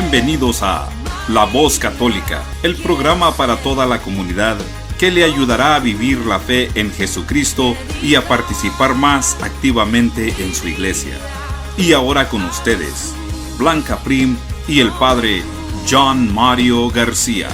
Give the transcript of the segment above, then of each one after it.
Bienvenidos a La Voz Católica, el programa para toda la comunidad que le ayudará a vivir la fe en Jesucristo y a participar más activamente en su iglesia. Y ahora con ustedes, Blanca Prim y el Padre John Mario García.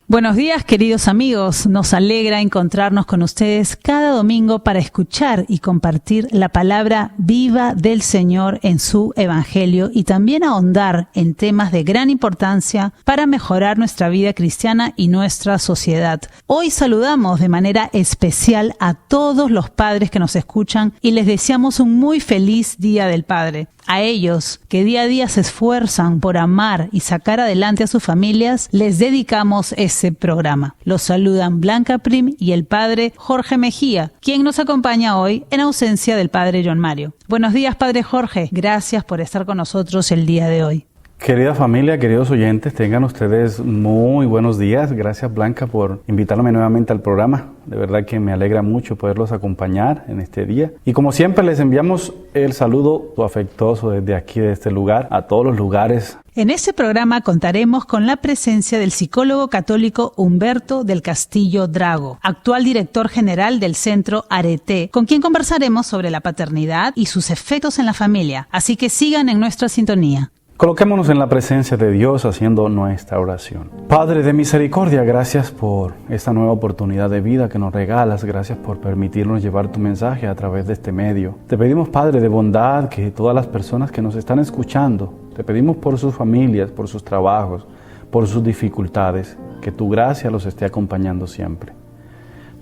Buenos días, queridos amigos. Nos alegra encontrarnos con ustedes cada domingo para escuchar y compartir la palabra viva del Señor en su Evangelio y también ahondar en temas de gran importancia para mejorar nuestra vida cristiana y nuestra sociedad. Hoy saludamos de manera especial a todos los padres que nos escuchan y les deseamos un muy feliz Día del Padre. A ellos, que día a día se esfuerzan por amar y sacar adelante a sus familias, les dedicamos ese programa. Los saludan Blanca Prim y el Padre Jorge Mejía, quien nos acompaña hoy en ausencia del Padre John Mario. Buenos días, Padre Jorge. Gracias por estar con nosotros el día de hoy. Querida familia, queridos oyentes, tengan ustedes muy buenos días. Gracias, Blanca, por invitarme nuevamente al programa. De verdad que me alegra mucho poderlos acompañar en este día. Y como siempre, les enviamos el saludo afectuoso desde aquí, de este lugar, a todos los lugares. En este programa contaremos con la presencia del psicólogo católico Humberto del Castillo Drago, actual director general del Centro Arete, con quien conversaremos sobre la paternidad y sus efectos en la familia. Así que sigan en nuestra sintonía. Coloquémonos en la presencia de Dios haciendo nuestra oración. Padre de misericordia, gracias por esta nueva oportunidad de vida que nos regalas. Gracias por permitirnos llevar tu mensaje a través de este medio. Te pedimos, Padre de bondad, que todas las personas que nos están escuchando, te pedimos por sus familias, por sus trabajos, por sus dificultades, que tu gracia los esté acompañando siempre.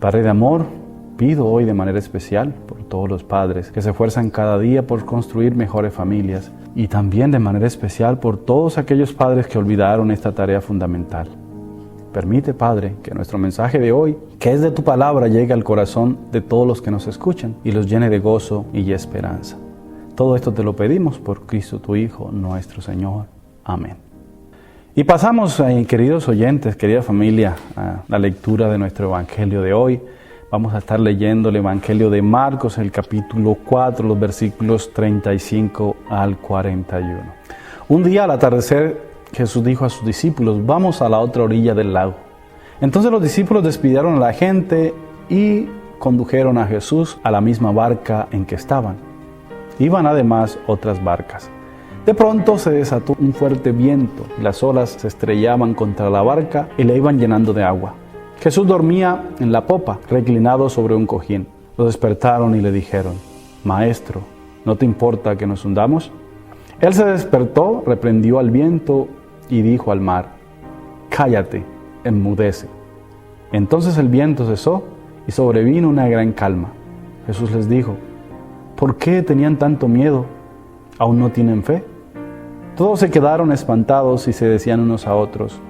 Padre de amor, pido hoy de manera especial por todos los padres que se esfuerzan cada día por construir mejores familias y también de manera especial por todos aquellos padres que olvidaron esta tarea fundamental. Permite, Padre, que nuestro mensaje de hoy, que es de tu palabra, llegue al corazón de todos los que nos escuchan y los llene de gozo y esperanza. Todo esto te lo pedimos por Cristo tu Hijo, nuestro Señor. Amén. Y pasamos, queridos oyentes, querida familia, a la lectura de nuestro Evangelio de hoy. Vamos a estar leyendo el Evangelio de Marcos, el capítulo 4, los versículos 35 al 41. Un día al atardecer, Jesús dijo a sus discípulos: vamos a la otra orilla del lago. Entonces los discípulos despidieron a la gente y condujeron a Jesús a la misma barca en que estaban. Iban además otras barcas. De pronto se desató un fuerte viento y las olas se estrellaban contra la barca y la iban llenando de agua. Jesús dormía en la popa, reclinado sobre un cojín. Lo despertaron y le dijeron: Maestro, ¿no te importa que nos hundamos? Él se despertó, reprendió al viento y dijo al mar: Cállate, enmudece. Entonces el viento cesó y sobrevino una gran calma. Jesús les dijo: ¿por qué tenían tanto miedo? ¿Aún no tienen fe? Todos se quedaron espantados y se decían unos a otros: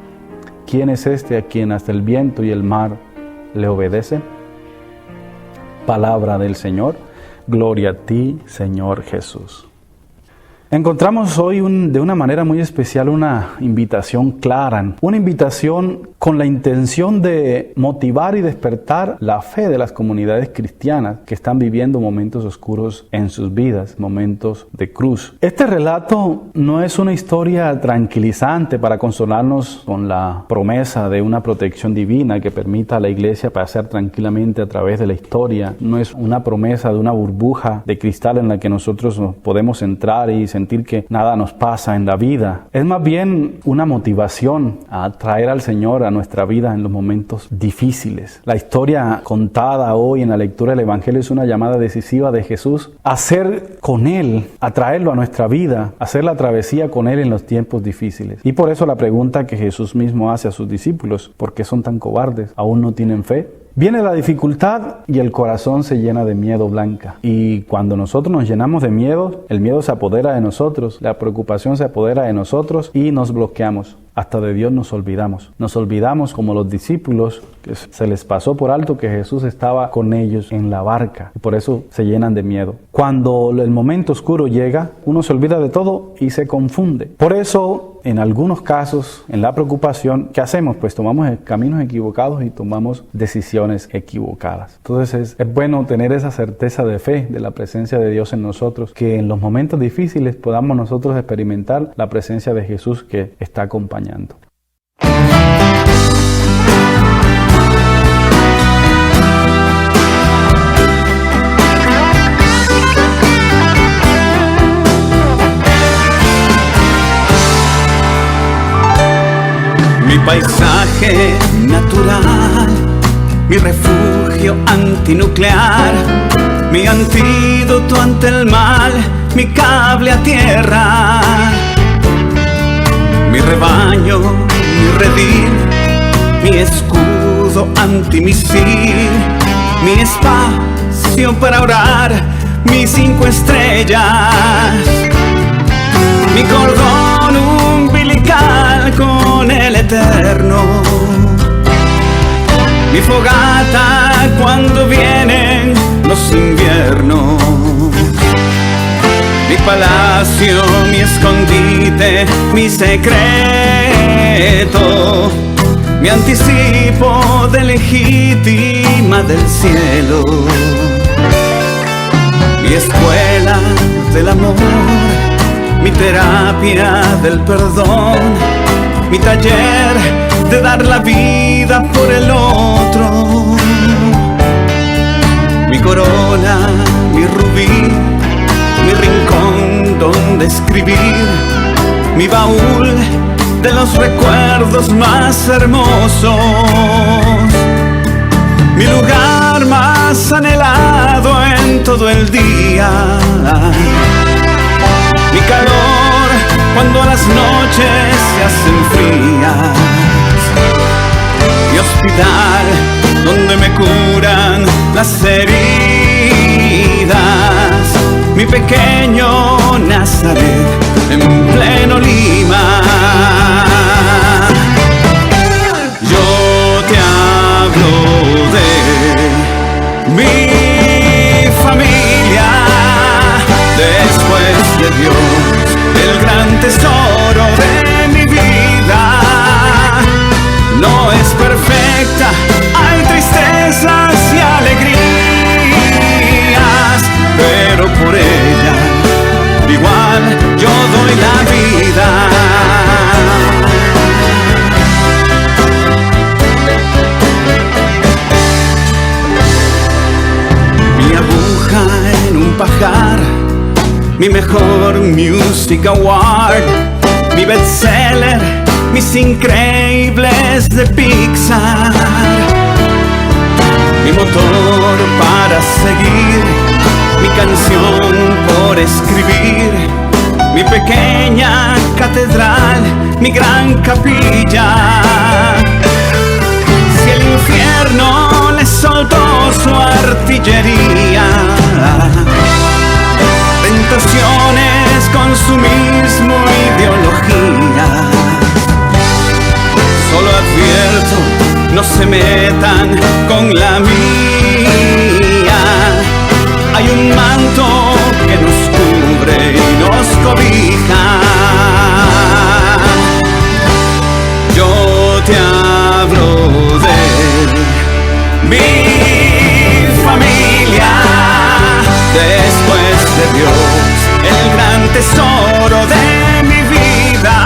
¿quién es este a quien hasta el viento y el mar le obedecen? Palabra del Señor. Gloria a ti, Señor Jesús. Encontramos hoy de una manera muy especial una invitación clara, una invitación con la intención de motivar y despertar la fe de las comunidades cristianas que están viviendo momentos oscuros en sus vidas, momentos de cruz. Este relato no es una historia tranquilizante para consolarnos con la promesa de una protección divina que permita a la iglesia pasar tranquilamente a través de la historia. No es una promesa de una burbuja de cristal en la que nosotros nos podemos entrar y sentir que nada nos pasa en la vida. Es más bien una motivación a traer al Señor a nuestra vida en los momentos difíciles. La historia contada hoy en la lectura del Evangelio es una llamada decisiva de Jesús a ser con Él, a traerlo a nuestra vida, a hacer la travesía con Él en los tiempos difíciles. Y por eso la pregunta que Jesús mismo hace a sus discípulos: ¿por qué son tan cobardes? ¿Aún no tienen fe? Viene la dificultad y el corazón se llena de miedo, Blanca. Y cuando nosotros nos llenamos de miedo, el miedo se apodera de nosotros, la preocupación se apodera de nosotros y nos bloqueamos. Hasta de Dios nos olvidamos. Nos olvidamos como los discípulos, que se les pasó por alto que Jesús estaba con ellos en la barca. Y por eso se llenan de miedo. Cuando el momento oscuro llega, uno se olvida de todo y se confunde. Por eso en algunos casos, en la preocupación, ¿qué hacemos? Pues tomamos caminos equivocados y tomamos decisiones equivocadas. Entonces es bueno tener esa certeza de fe, de la presencia de Dios en nosotros, que en los momentos difíciles podamos nosotros experimentar la presencia de Jesús que está acompañando. Mi paisaje natural, mi refugio antinuclear, mi antídoto ante el mal, mi cable a tierra, mi rebaño, mi redil, mi escudo antimisil, mi espacio para orar, mis 5 estrellas, mi cordón umbilical con el eterno, mi fogata cuando vienen los inviernos, mi palacio, mi escondite, mi secreto, mi anticipo de legítima del cielo, mi escuela del amor, mi terapia del perdón, mi taller de dar la vida por el otro, mi corona, mi rubí, mi rincón donde escribir, mi baúl de los recuerdos más hermosos, mi lugar más anhelado en todo el día, mi calor cuando las noches se hacen frías, mi hospital donde me curan las heridas, mi pequeño Nazaret en pleno Lima. Yo te hablo de mi familia, después de Dios, el gran tesoro de mi vida. No es perfecta, hay tristezas y alegrías, pero por ella igual yo doy la vida. Mi aguja en un pajar, mi mejor Music Award, mi bestseller, mis increíbles de Pixar, mi motor para seguir, mi canción por escribir, mi pequeña catedral, mi gran capilla. Si el infierno le soltó su artillería, tentaciones, consumismo, ideología, solo advierto, no se metan con la mía. Hay un manto que nos cubre y nos cobija. Yo te hablo de mi familia, después de Dios, el gran tesoro de mi vida.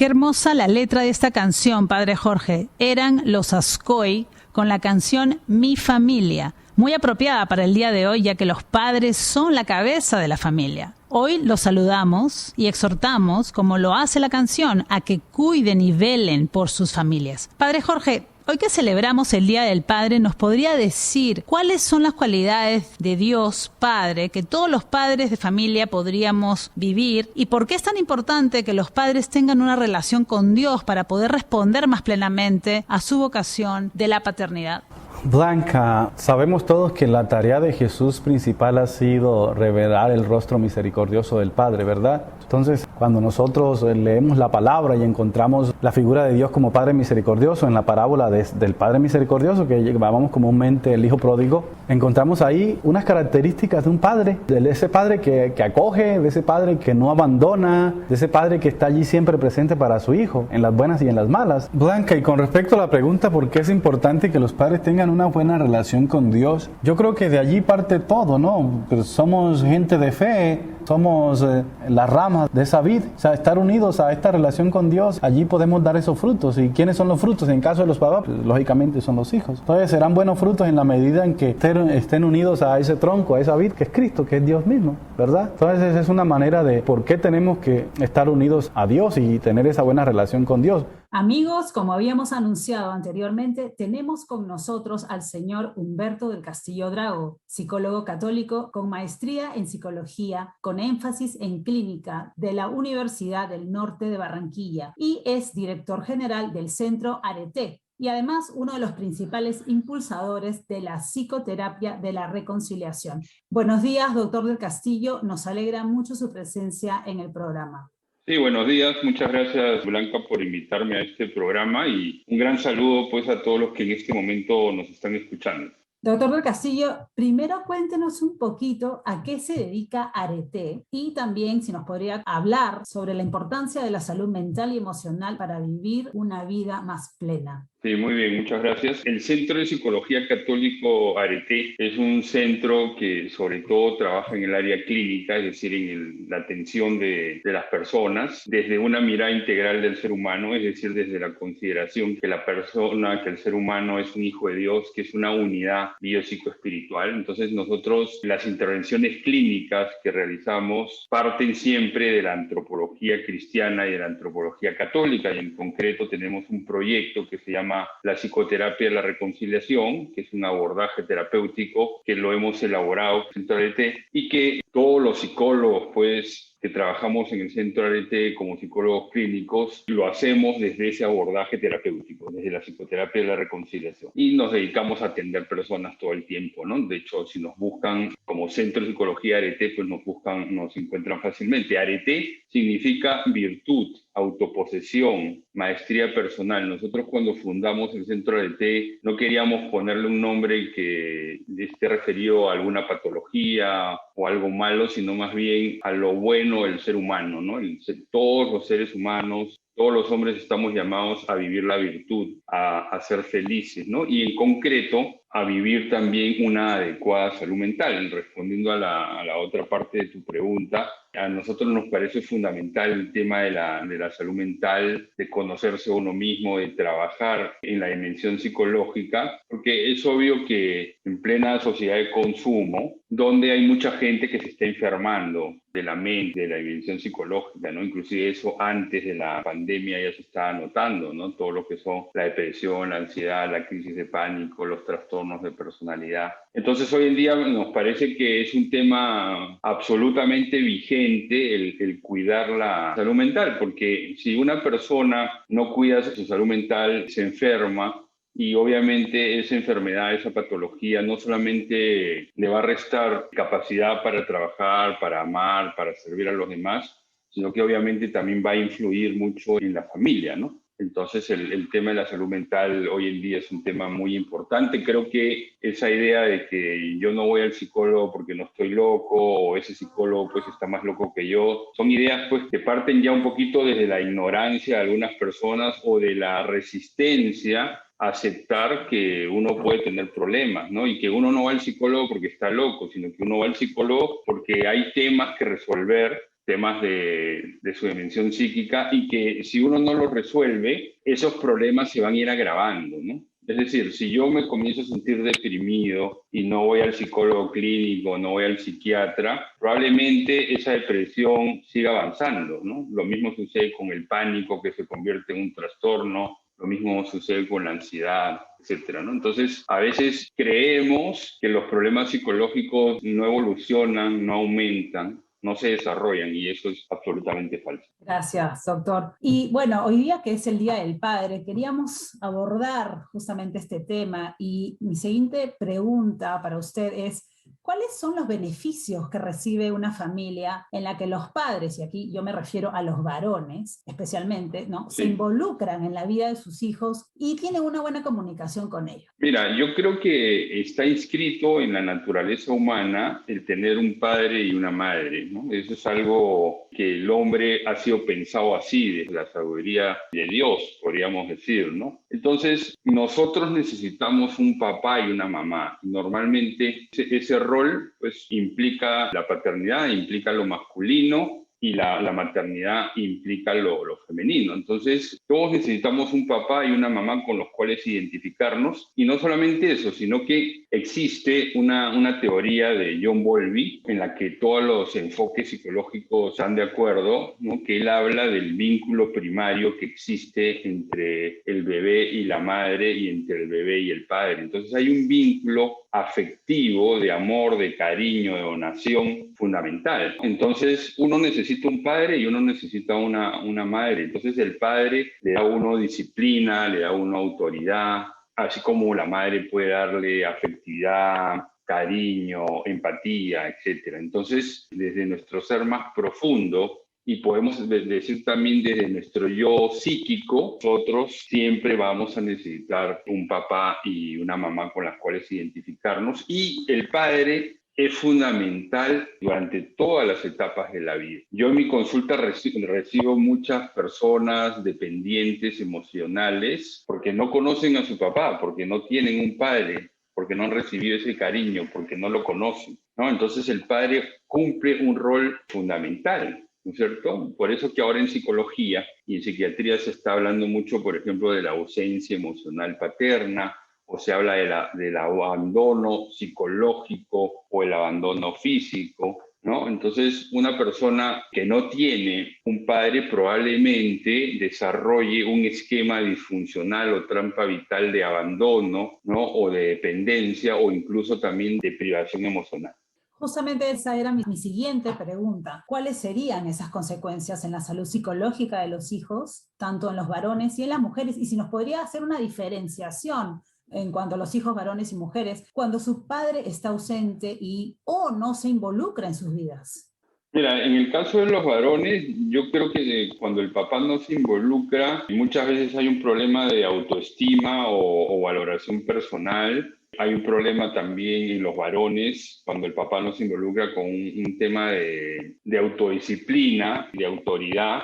Qué hermosa la letra de esta canción, Padre Jorge. Eran los Ascoy con la canción Mi Familia, muy apropiada para el día de hoy, ya que los padres son la cabeza de la familia. Hoy los saludamos y exhortamos, como lo hace la canción, a que cuiden y velen por sus familias. Padre Jorge, hoy que celebramos el Día del Padre, ¿nos podría decir cuáles son las cualidades de Dios Padre que todos los padres de familia podríamos vivir y por qué es tan importante que los padres tengan una relación con Dios para poder responder más plenamente a su vocación de la paternidad? Blanca, sabemos todos que la tarea de Jesús principal ha sido revelar el rostro misericordioso del Padre, ¿verdad? Entonces, cuando nosotros leemos la palabra y encontramos la figura de Dios como Padre misericordioso en la parábola del Padre misericordioso, que llamamos comúnmente el Hijo pródigo, encontramos ahí unas características de un padre, de ese padre que acoge, de ese padre que no abandona, de ese padre que está allí siempre presente para su hijo, en las buenas y en las malas. Blanca, y con respecto a la pregunta por qué es importante que los padres tengan una buena relación con Dios, yo creo que de allí parte todo, ¿no? Pues somos gente de fe, somos las ramas de esa vid, o sea, estar unidos a esta relación con Dios, allí podemos dar esos frutos. ¿Y quiénes son los frutos? En caso de los papás, pues, lógicamente son los hijos. Entonces serán buenos frutos en la medida en que estén unidos a ese tronco, a esa vid que es Cristo, que es Dios mismo, ¿verdad? Entonces es una manera de por qué tenemos que estar unidos a Dios y tener esa buena relación con Dios. Amigos, como habíamos anunciado anteriormente, tenemos con nosotros al señor Humberto del Castillo Drago, psicólogo católico con maestría en psicología, con énfasis en clínica de la Universidad del Norte de Barranquilla y es director general del Centro Arete y además uno de los principales impulsadores de la psicoterapia de la reconciliación. Buenos días, doctor del Castillo, nos alegra mucho su presencia en el programa. Sí, buenos días. Muchas gracias, Blanca, por invitarme a este programa y un gran saludo pues a todos los que en este momento nos están escuchando. Doctor del Castillo, primero cuéntenos un poquito a qué se dedica Arete y también si nos podría hablar sobre la importancia de la salud mental y emocional para vivir una vida más plena. Sí, muy bien, muchas gracias. El Centro de Psicología Católico Arete es un centro que sobre todo trabaja en el área clínica, es decir, en la atención de las personas, desde una mirada integral del ser humano, es decir, desde la consideración que la persona, que el ser humano es un hijo de Dios, que es una unidad biopsicoespiritual. Entonces nosotros, las intervenciones clínicas que realizamos parten siempre de la antropología cristiana y de la antropología católica, y en concreto tenemos un proyecto que se llama la psicoterapia de la reconciliación, que es un abordaje terapéutico que lo hemos elaborado en el Centro Arete y que todos los psicólogos pues que trabajamos en el Centro Arete como psicólogos clínicos lo hacemos desde ese abordaje terapéutico, desde la psicoterapia de la reconciliación y nos dedicamos a atender personas todo el tiempo, ¿no? De hecho, si nos buscan como Centro de Psicología Arete, pues nos encuentran fácilmente. Arete significa virtud, autoposesión, maestría personal. Nosotros cuando fundamos el Centro Arete no queríamos ponerle un nombre que esté referido a alguna patología o algo malo, sino más bien a lo bueno del ser humano, ¿no? Todos los seres humanos, todos los hombres estamos llamados a vivir la virtud, a ser felices, ¿no? Y en concreto, a vivir también una adecuada salud mental. Respondiendo a la otra parte de tu pregunta, a nosotros nos parece fundamental el tema de la salud mental, de conocerse a uno mismo, de trabajar en la dimensión psicológica, porque es obvio que en plena sociedad de consumo, donde hay mucha gente que se está enfermando de la mente, de la dimensión psicológica, ¿no? Inclusive eso antes de la pandemia ya se estaba notando, ¿no? Todo lo que son la depresión, la ansiedad, la crisis de pánico, los trastornos de personalidad. Entonces hoy en día nos parece que es un tema absolutamente vigente el cuidar la salud mental, porque si una persona no cuida su salud mental, se enferma, y obviamente esa enfermedad, esa patología no solamente le va a restar capacidad para trabajar, para amar, para servir a los demás, sino que obviamente también va a influir mucho en la familia, ¿no? Entonces el tema de la salud mental hoy en día es un tema muy importante. Creo que esa idea de que yo no voy al psicólogo porque no estoy loco o ese psicólogo pues está más loco que yo, son ideas pues que parten ya un poquito desde la ignorancia de algunas personas o de la resistencia aceptar que uno puede tener problemas, ¿no? Y que uno no va al psicólogo porque está loco, sino que uno va al psicólogo porque hay temas que resolver, temas de su dimensión psíquica y que si uno no los resuelve, esos problemas se van a ir agravando, ¿no? Es decir, si yo me comienzo a sentir deprimido y no voy al psicólogo clínico, no voy al psiquiatra, probablemente esa depresión siga avanzando, ¿no? Lo mismo sucede con el pánico, que se convierte en un trastorno, lo mismo sucede con la ansiedad, etcétera, ¿no? Entonces, a veces creemos que los problemas psicológicos no evolucionan, no aumentan, no se desarrollan, y eso es absolutamente falso. Gracias, doctor. Y bueno, hoy día que es el Día del Padre, queríamos abordar justamente este tema y mi siguiente pregunta para usted es, ¿cuáles son los beneficios que recibe una familia en la que los padres, y aquí yo me refiero a los varones especialmente, ¿no? Sí. Se involucran en la vida de sus hijos y tienen una buena comunicación con ellos? Mira, yo creo que está inscrito en la naturaleza humana el tener un padre y una madre, ¿no? Eso es algo que el hombre ha sido pensado así, desde la sabiduría de Dios, podríamos decir, ¿no? Entonces, nosotros necesitamos un papá y una mamá. Normalmente ese rol pues implica la paternidad, implica lo masculino, y la maternidad implica lo femenino. Entonces, todos necesitamos un papá y una mamá con los cuales identificarnos. Y no solamente eso, sino que existe una teoría de John Bowlby en la que todos los enfoques psicológicos están de acuerdo, ¿no? Que él habla del vínculo primario que existe entre el bebé y la madre y entre el bebé y el padre. Entonces, hay un vínculo afectivo, de amor, de cariño, de donación fundamental. Entonces, uno necesita un padre y uno necesita una madre. Entonces, el padre le da a uno disciplina, le da a uno autoridad, así como la madre puede darle afectividad, cariño, empatía, etc. Entonces, desde nuestro ser más profundo, y podemos decir también desde nuestro yo psíquico, nosotros siempre vamos a necesitar un papá y una mamá con las cuales identificarnos, y el padre es fundamental durante todas las etapas de la vida. Yo en mi consulta recibo muchas personas dependientes emocionales porque no conocen a su papá, porque no tienen un padre, porque no han recibido ese cariño, porque no lo conocen, ¿no? Entonces el padre cumple un rol fundamental, ¿no es cierto? Por eso que ahora en psicología y en psiquiatría se está hablando mucho, por ejemplo, de la ausencia emocional paterna, o se habla del abandono psicológico o el abandono físico, ¿no? Entonces, una persona que no tiene un padre probablemente desarrolle un esquema disfuncional o trampa vital de abandono, ¿no? O de dependencia, o incluso también de privación emocional. Justamente esa era mi siguiente pregunta. ¿Cuáles serían esas consecuencias en la salud psicológica de los hijos, tanto en los varones y en las mujeres? Y si nos podría hacer una diferenciación en cuanto a los hijos varones y mujeres, cuando su padre está ausente o no se involucra en sus vidas. Mira, en el caso de los varones, yo creo que cuando el papá no se involucra, muchas veces hay un problema de autoestima o valoración personal. Hay un problema también en los varones cuando el papá no se involucra con un tema de autodisciplina, de autoridad,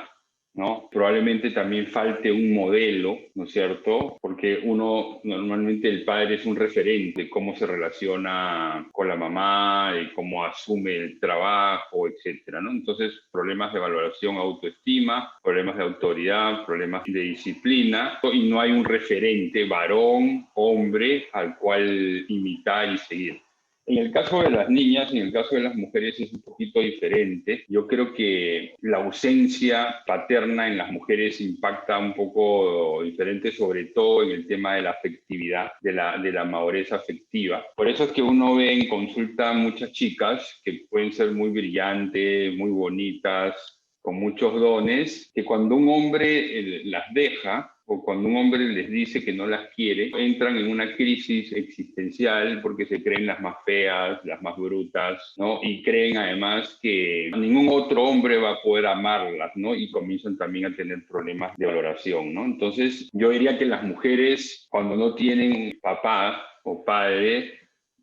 ¿no? Probablemente también falte un modelo, ¿no es cierto? Porque normalmente el padre es un referente de cómo se relaciona con la mamá, y cómo asume el trabajo, etcétera, ¿no? Entonces, problemas de valoración, autoestima, problemas de autoridad, problemas de disciplina, y no hay un referente varón, hombre, al cual imitar y seguir. En el caso de las niñas, en el caso de las mujeres es un poquito diferente. Yo creo que la ausencia paterna en las mujeres impacta un poco diferente, sobre todo en el tema de la afectividad, de la madurez afectiva. Por eso es que uno ve en consulta muchas chicas que pueden ser muy brillantes, muy bonitas, con muchos dones, que cuando un hombre las deja, o cuando un hombre les dice que no las quiere, entran en una crisis existencial porque se creen las más feas, las más brutas, ¿no? Y creen además que ningún otro hombre va a poder amarlas, ¿no? Y comienzan también a tener problemas de valoración, ¿no? Entonces, yo diría que las mujeres, cuando no tienen papá o padre,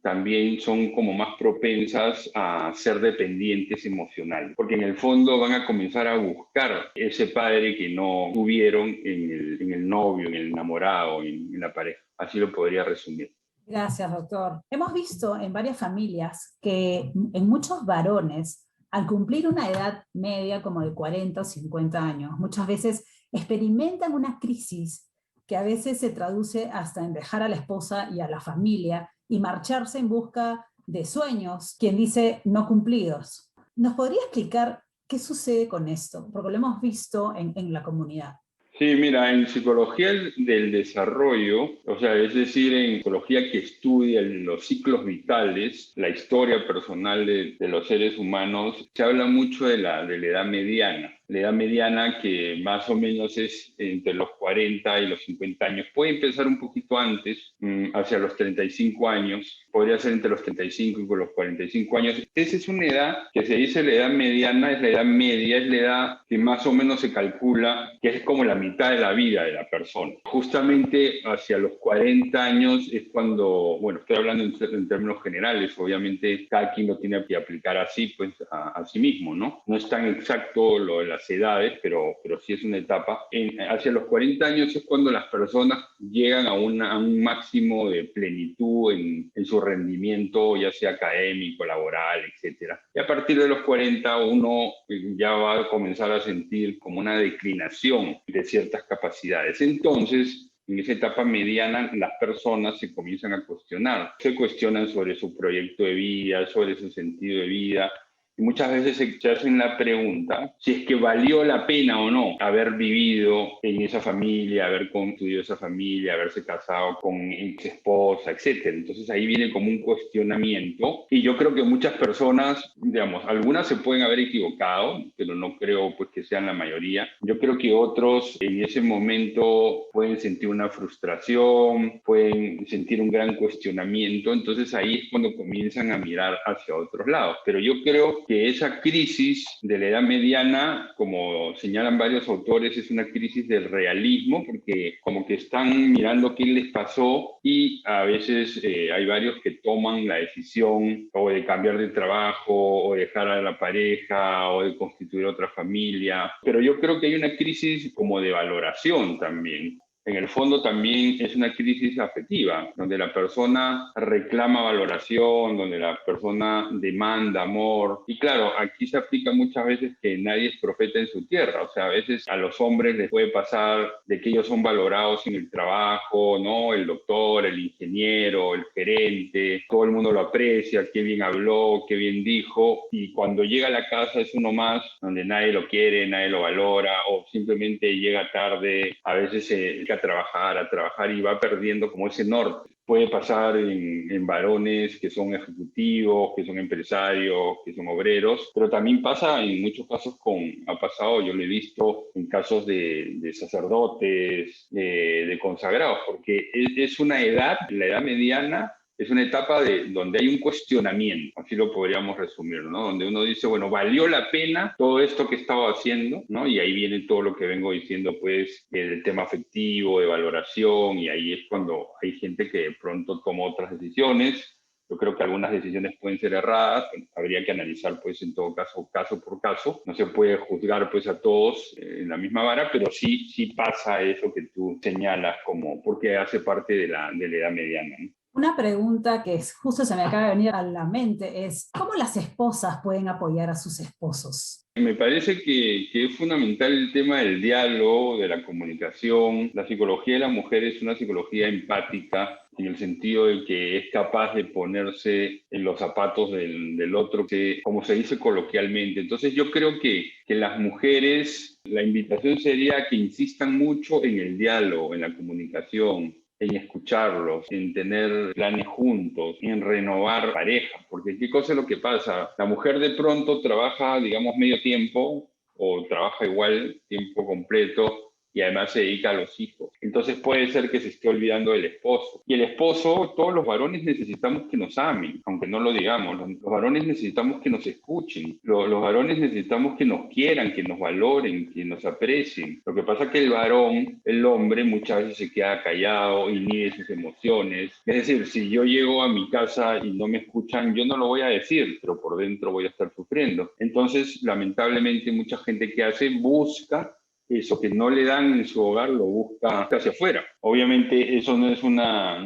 también son como más propensas a ser dependientes emocionales, porque en el fondo van a comenzar a buscar ese padre que no tuvieron en el novio, en el enamorado, en la pareja. Así lo podría resumir. Gracias, doctor. Hemos visto en varias familias que en muchos varones al cumplir una edad media como de 40 o 50 años, muchas veces experimentan una crisis que a veces se traduce hasta en dejar a la esposa y a la familia y marcharse en busca de sueños, quien dice no cumplidos. ¿Nos podría explicar qué sucede con esto? Porque lo hemos visto en la comunidad. Sí, mira, en psicología del desarrollo, o sea, es decir, en psicología que estudia los ciclos vitales, la historia personal de los seres humanos, se habla mucho de la edad mediana. La edad mediana que más o menos es entre los 40 y los 50 años. Puede empezar un poquito antes, hacia los 35 años. Podría ser entre los 35 y los 45 años. Esa es una edad que se dice la edad mediana, es la edad media, es la edad que más o menos se calcula que es como la mitad de la vida de la persona. Justamente hacia los 40 años es cuando, bueno, estoy hablando en términos generales, obviamente cada quien lo tiene que aplicar así, pues a sí mismo, ¿no? No es tan exacto lo de las edades, pero sí es una etapa. Hacia los 40 años es cuando las personas llegan a un máximo de plenitud en su rendimiento, ya sea académico, laboral, etcétera. Y a partir de los 40 uno ya va a comenzar a sentir como una declinación de ciertas capacidades. Entonces, en esa etapa mediana, las personas se comienzan a cuestionar. Se cuestionan sobre su proyecto de vida, sobre su sentido de vida. Y muchas veces se hacen la pregunta si es que valió la pena o no haber vivido en esa familia, haber construido esa familia, haberse casado con ex esposa, etc. Entonces ahí viene como un cuestionamiento y yo creo que muchas personas, digamos, algunas se pueden haber equivocado, pero no creo pues que sean la mayoría. Yo creo que otros en ese momento pueden sentir una frustración, pueden sentir un gran cuestionamiento, entonces ahí es cuando comienzan a mirar hacia otros lados. Pero yo creo que esa crisis de la edad mediana, como señalan varios autores, es una crisis del realismo, porque como que están mirando qué les pasó y a veces hay varios que toman la decisión o de cambiar de trabajo o dejar a la pareja o de constituir otra familia. Pero yo creo que hay una crisis como de valoración también. En el fondo también es una crisis afectiva, donde la persona reclama valoración, donde la persona demanda amor. Y claro, aquí se aplica muchas veces que nadie es profeta en su tierra. O sea, a veces a los hombres les puede pasar de que ellos son valorados en el trabajo, ¿no? El doctor, el ingeniero, el gerente, todo el mundo lo aprecia, qué bien habló, qué bien dijo. Y cuando llega a la casa es uno más, donde nadie lo quiere, nadie lo valora, o simplemente llega tarde, a veces se a trabajar y va perdiendo como ese norte. Puede pasar en varones que son ejecutivos, que son empresarios, que son obreros, pero también pasa en muchos casos ha pasado, yo lo he visto en casos de sacerdotes, de consagrados, porque es una edad, la edad mediana, es una etapa donde hay un cuestionamiento, así lo podríamos resumir, ¿no? Donde uno dice, bueno, ¿valió la pena todo esto que estaba haciendo? ¿No? Y ahí viene todo lo que vengo diciendo, pues, del tema afectivo, de valoración, y ahí es cuando hay gente que de pronto toma otras decisiones. Yo creo que algunas decisiones pueden ser erradas, habría que analizar, pues, en todo caso, caso por caso. No se puede juzgar, pues, a todos en la misma vara, pero sí pasa eso que tú señalas como, porque hace parte de la edad mediana, ¿no? Una pregunta que justo se me acaba de venir a la mente es, ¿cómo las esposas pueden apoyar a sus esposos? Me parece que es fundamental el tema del diálogo, de la comunicación. La psicología de la mujer es una psicología empática, en el sentido de que es capaz de ponerse en los zapatos del otro, como se dice coloquialmente. Entonces yo creo que las mujeres, la invitación sería que insistan mucho en el diálogo, en la comunicación, en escucharlos, en tener planes juntos, en renovar pareja, porque ¿qué cosa es lo que pasa? La mujer de pronto trabaja, digamos, medio tiempo o trabaja igual tiempo completo y además se dedica a los hijos. Entonces puede ser que se esté olvidando del esposo. Y el esposo, todos los varones necesitamos que nos amen, aunque no lo digamos. Los varones necesitamos que nos escuchen. Los varones necesitamos que nos quieran, que nos valoren, que nos aprecien. Lo que pasa es que el varón, el hombre, muchas veces se queda callado, inhibe sus emociones. Es decir, si yo llego a mi casa y no me escuchan, yo no lo voy a decir, pero por dentro voy a estar sufriendo. Entonces, lamentablemente, mucha gente que hace busca eso que no le dan en su hogar lo busca hacia afuera. Obviamente eso no es una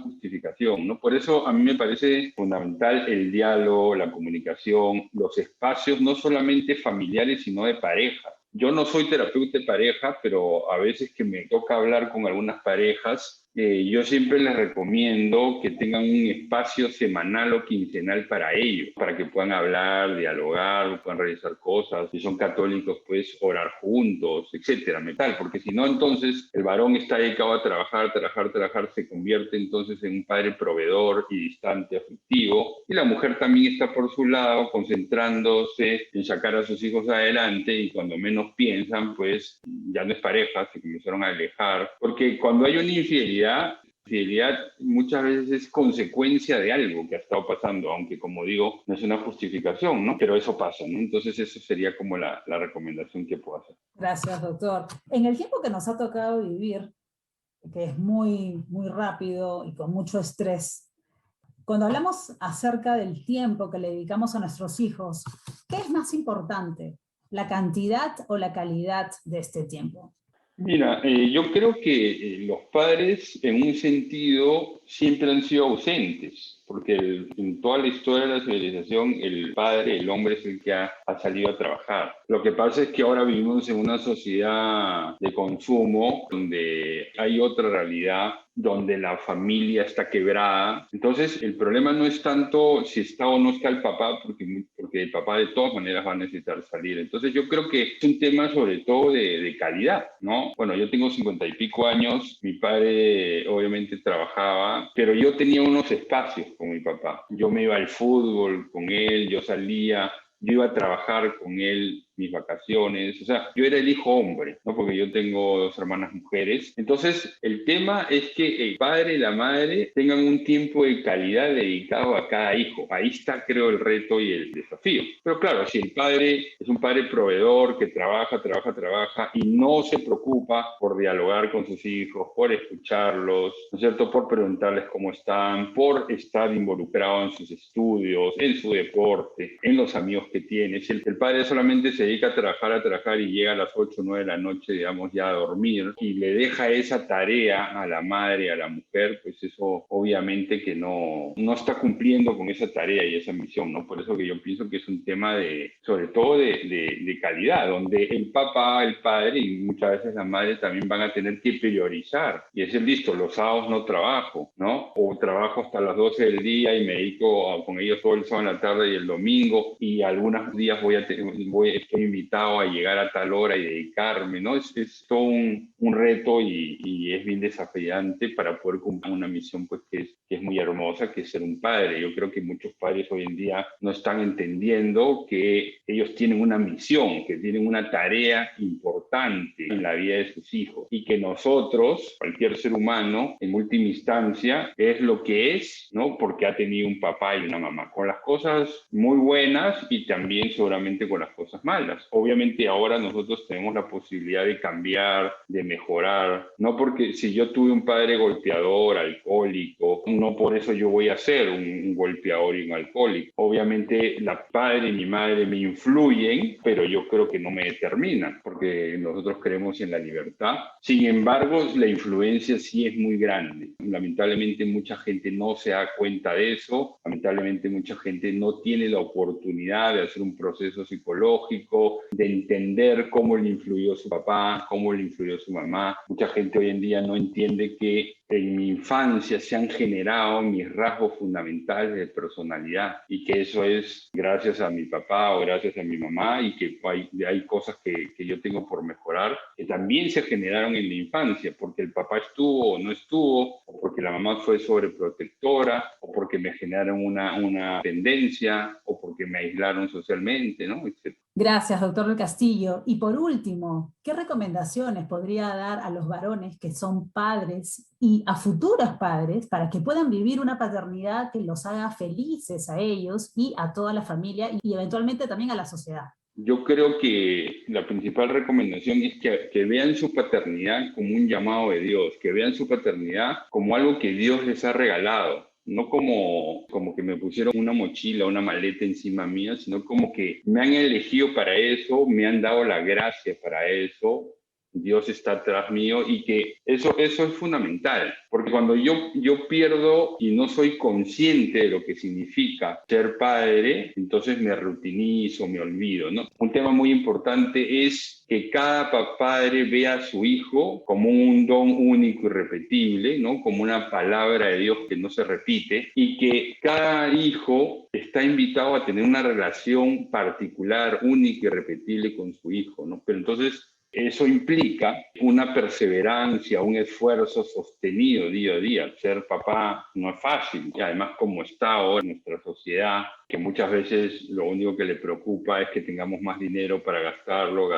justificación, ¿no? Por eso a mí me parece fundamental el diálogo, la comunicación, los espacios no solamente familiares, sino de pareja. Yo no soy terapeuta de pareja, pero a veces que me toca hablar con algunas parejas, yo siempre les recomiendo que tengan un espacio semanal o quincenal para ellos, para que puedan hablar, dialogar, puedan realizar cosas. Si son católicos, pues orar juntos, etcétera, metal, porque si no, entonces el varón está dedicado a trabajar, se convierte entonces en un padre proveedor y distante, afectivo, y la mujer también está por su lado concentrándose en sacar a sus hijos adelante, y cuando menos piensan, pues ya no es pareja, se comenzaron a alejar, porque cuando hay una infidelidad muchas veces es consecuencia de algo que ha estado pasando, aunque como digo, no es una justificación, ¿no? Pero eso pasa, ¿no? Entonces eso sería como la recomendación que puedo hacer. Gracias, doctor. En el tiempo que nos ha tocado vivir, que es muy, muy rápido y con mucho estrés, cuando hablamos acerca del tiempo que le dedicamos a nuestros hijos, ¿qué es más importante? ¿La cantidad o la calidad de este tiempo? Mira, yo creo que los padres en un sentido siempre han sido ausentes, porque en toda la historia de la civilización el padre, el hombre es el que ha salido a trabajar. Lo que pasa es que ahora vivimos en una sociedad de consumo donde hay otra realidad, donde la familia está quebrada. Entonces, el problema no es tanto si está o no está el papá, porque el papá de todas maneras va a necesitar salir. Entonces, yo creo que es un tema sobre todo de calidad, ¿no? Bueno, yo tengo 50 y pico años, mi padre obviamente trabajaba, pero yo tenía unos espacios con mi papá. Yo me iba al fútbol con él, yo salía, yo iba a trabajar con él mis vacaciones, o sea, yo era el hijo hombre, ¿no? Porque yo tengo 2 hermanas mujeres. Entonces, el tema es que el padre y la madre tengan un tiempo de calidad dedicado a cada hijo. Ahí está, creo, el reto y el desafío. Pero claro, si el padre es un padre proveedor que trabaja y no se preocupa por dialogar con sus hijos, por escucharlos, ¿no es cierto? Por preguntarles cómo están, por estar involucrado en sus estudios, en su deporte, en los amigos que tiene. Si el padre solamente se dedica a trabajar y llega a las 8 o 9 de la noche, digamos, ya a dormir, y le deja esa tarea a la madre, a la mujer, pues eso obviamente que no está cumpliendo con esa tarea y esa misión, ¿no? Por eso que yo pienso que es un tema sobre todo de calidad, donde el papá, el padre y muchas veces la madre también van a tener que priorizar y decir, listo, los sábados no trabajo, ¿no? O trabajo hasta las 12 del día y me dedico con ellos todo el sábado en la tarde y el domingo, y algunos días estoy invitado a llegar a tal hora y dedicarme, ¿no? Es todo un reto y es bien desafiante para poder cumplir una misión pues que es muy hermosa, que es ser un padre. Yo creo que muchos padres hoy en día no están entendiendo que ellos tienen una misión, que tienen una tarea importante en la vida de sus hijos, y que nosotros, cualquier ser humano, en última instancia, es lo que es, ¿no? Porque ha tenido un papá y una mamá, con las cosas muy buenas y también seguramente con las cosas malas. Obviamente ahora nosotros tenemos la posibilidad de cambiar, de mejorar, no porque si yo tuve un padre golpeador, alcohólico, no por eso yo voy a ser un golpeador y un alcohólico. Obviamente la padre y mi madre me influyen, pero yo creo que no me determinan, porque nosotros creemos en la libertad. Sin embargo, la influencia sí es muy grande. Lamentablemente mucha gente no se da cuenta de eso, lamentablemente mucha gente no tiene la oportunidad de hacer un proceso psicológico, de entender cómo le influyó su papá, cómo le influyó su mamá. Mucha gente hoy en día no entiende que en mi infancia se han generado mis rasgos fundamentales de personalidad, y que eso es gracias a mi papá o gracias a mi mamá, y que hay cosas que yo tengo por mejorar, que también se generaron en la infancia, porque el papá estuvo o no estuvo, o porque la mamá fue sobreprotectora, o porque me generaron una tendencia, o porque me aislaron socialmente, ¿no? Etcétera. Gracias, doctor del Castillo. Y por último, ¿qué recomendaciones podría dar a los varones que son padres y a futuros padres para que puedan vivir una paternidad que los haga felices a ellos y a toda la familia y eventualmente también a la sociedad? Yo creo que la principal recomendación es que vean su paternidad como un llamado de Dios, que vean su paternidad como algo que Dios les ha regalado. No como que me pusieron una mochila, una maleta encima mía, sino como que me han elegido para eso, me han dado la gracia para eso, Dios está atrás mío y que eso es fundamental, porque cuando yo pierdo y no soy consciente de lo que significa ser padre, entonces me rutinizo, me olvido, ¿no? Un tema muy importante es que cada padre vea a su hijo como un don único y irrepetible, ¿no? Como una palabra de Dios que no se repite, y que cada hijo está invitado a tener una relación particular, única y irrepetible con su hijo, ¿no? Pero entonces eso implica una perseverancia, un esfuerzo sostenido día a día. Ser papá no es fácil, y además como está ahora nuestra sociedad, que muchas veces lo único que le preocupa es que tengamos más dinero para gastarlo.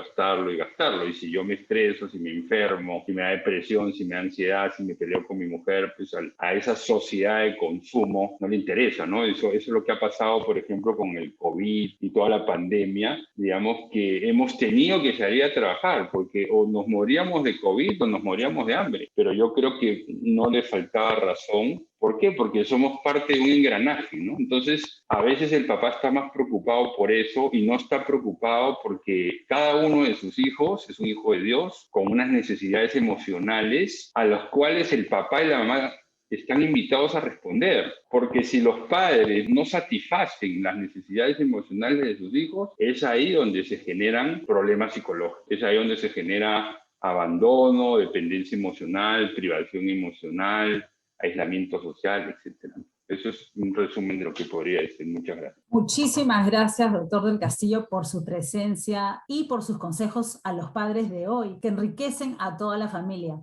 Y si yo me estreso, si me enfermo, si me da depresión, si me da ansiedad, si me peleo con mi mujer, pues a esa sociedad de consumo no le interesa, ¿no? Eso es lo que ha pasado, por ejemplo, con el COVID y toda la pandemia. Digamos que hemos tenido que salir a trabajar, porque o nos moríamos de COVID o nos moríamos de hambre. Pero yo creo que no le faltaba razón. ¿Por qué? Porque somos parte de un engranaje, ¿no? Entonces, a veces el papá está más preocupado por eso y no está preocupado porque cada uno de sus hijos es un hijo de Dios con unas necesidades emocionales a las cuales el papá y la mamá están invitados a responder. Porque si los padres no satisfacen las necesidades emocionales de sus hijos, es ahí donde se generan problemas psicológicos, es ahí donde se genera abandono, dependencia emocional, privación emocional, aislamiento social, etc. Eso es un resumen de lo que podría decir. Muchas gracias. Muchísimas gracias, doctor del Castillo, por su presencia y por sus consejos a los padres de hoy, que enriquecen a toda la familia.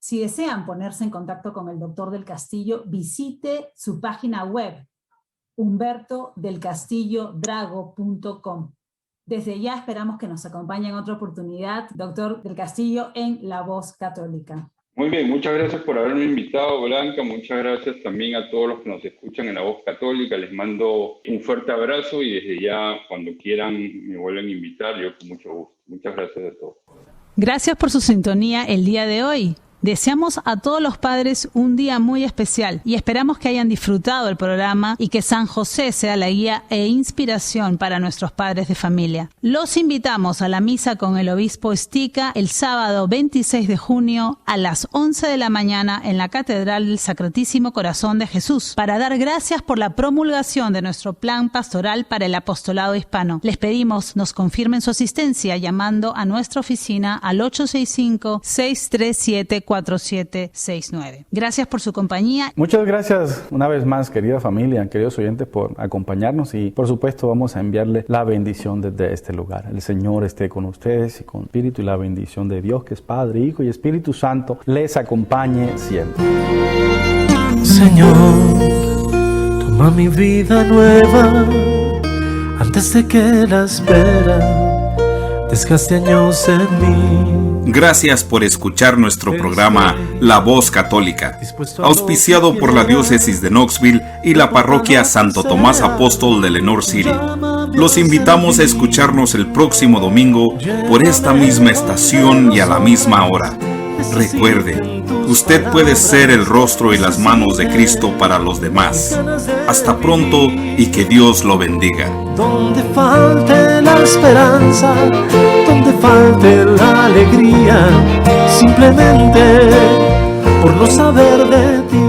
Si desean ponerse en contacto con el doctor del Castillo, visite su página web, humbertodelcastillodrago.com. Desde ya esperamos que nos acompañe en otra oportunidad, doctor del Castillo, en La Voz Católica. Muy bien, muchas gracias por haberme invitado, Blanca. Muchas gracias también a todos los que nos escuchan en La Voz Católica. Les mando un fuerte abrazo y desde ya, cuando quieran, me vuelven a invitar. Yo con mucho gusto. Muchas gracias a todos. Gracias por su sintonía el día de hoy. Deseamos a todos los padres un día muy especial y esperamos que hayan disfrutado el programa y que San José sea la guía e inspiración para nuestros padres de familia. Los invitamos a la misa con el obispo Estica el sábado 26 de junio a las 11 de la mañana en la Catedral del Sacratísimo Corazón de Jesús para dar gracias por la promulgación de nuestro plan pastoral para el apostolado hispano. Les pedimos nos confirmen su asistencia llamando a nuestra oficina al 865-637-4769. Gracias por su compañía. Muchas gracias una vez más, querida familia, queridos oyentes, por acompañarnos y por supuesto vamos a enviarle la bendición desde este lugar. El Señor esté con ustedes y con espíritu y la bendición de Dios, que es Padre, Hijo y Espíritu Santo, les acompañe siempre. Señor, toma mi vida nueva antes de que la espera desgaste años en mí. Gracias por escuchar nuestro programa La Voz Católica, auspiciado por la Diócesis de Knoxville y la Parroquia Santo Tomás Apóstol de Lenoir City. Los invitamos a escucharnos el próximo domingo por esta misma estación y a la misma hora. Recuerde, usted puede ser el rostro y las manos de Cristo para los demás. Hasta pronto y que Dios lo bendiga. Donde falte la esperanza, donde falte la alegría, simplemente por no saber de ti.